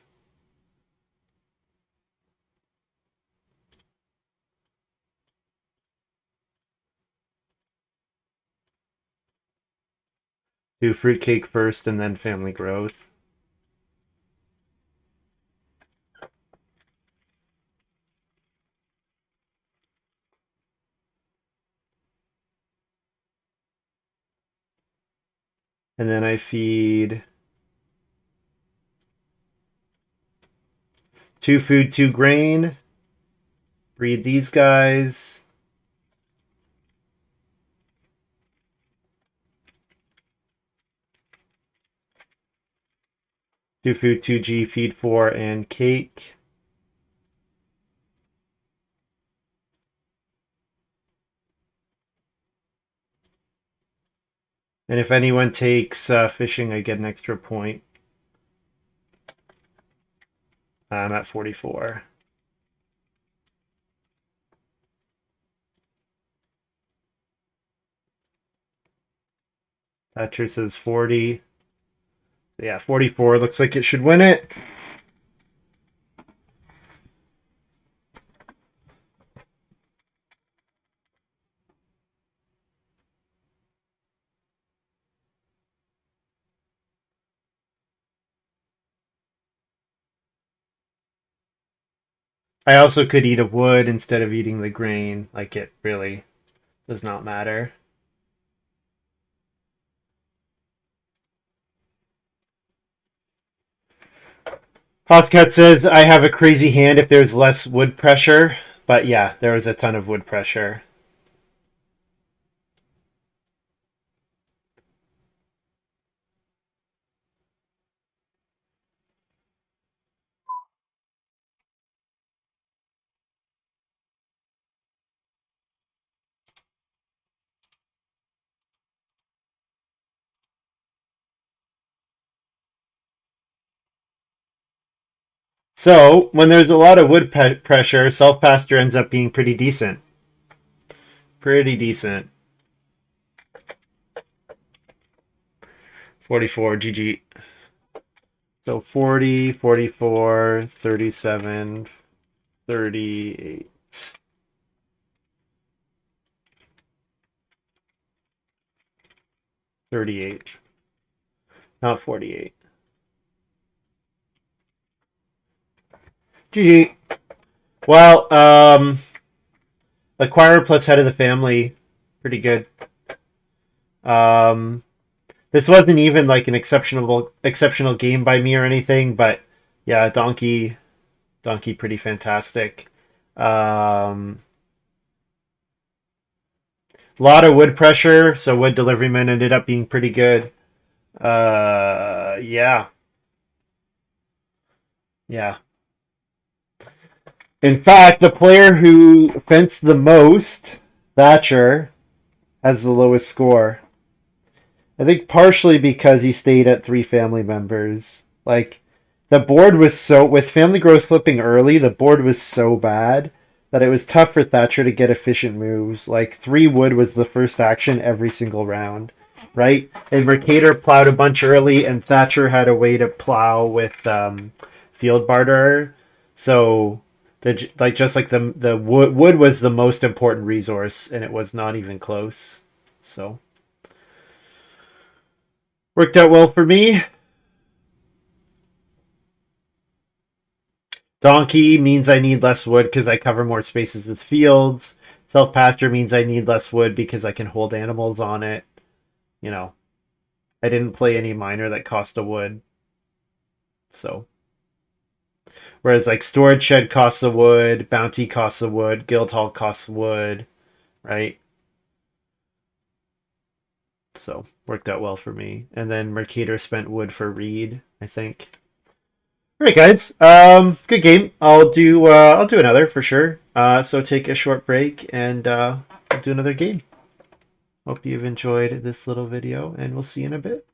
Do fruitcake first and then family growth. And then I feed 2 food, 2 grain. Breed these guys. Two food, 2G, feed 4, and cake. And if anyone takes fishing, I get an extra point. I'm at 44. Thatcher says 40. Yeah, 44 looks like it should win it. I also could eat a wood instead of eating the grain. Like, it really does not matter. Hoscat says, I have a crazy hand if there's less wood pressure. But yeah, there was a ton of wood pressure. So, when there's a lot of wood pressure, self-pasture ends up being pretty decent. Pretty decent. 44, GG. So 40, 44, 37, 38. 38. Not 48. GG. Well, acquirer plus head of the family, pretty good. This wasn't even like an exceptional game by me or anything, but yeah, donkey, pretty fantastic. Lot of wood pressure, so wood deliveryman ended up being pretty good. Yeah. In fact, the player who fenced the most, Thatcher, has the lowest score. I think partially because he stayed at 3 family members. Like, the board was so, with family growth flipping early, the board was so bad that it was tough for Thatcher to get efficient moves. Like, 3 wood was the first action every single round, right? And Mercator plowed a bunch early, and Thatcher had a way to plow with Field Barter. So, the wood was the most important resource, and it was not even close. So, worked out well for me. Donkey means I need less wood because I cover more spaces with fields. Self-pasture means I need less wood because I can hold animals on it. You know, I didn't play any miner that cost a wood. So, whereas like storage shed costs a wood, bounty costs a wood, guild hall costs wood, right? So, worked out well for me. And then Mercator spent wood for Reed, I think. All right, guys. Good game. I'll do another for sure. So take a short break and we'll do another game. Hope you've enjoyed this little video, and we'll see you in a bit.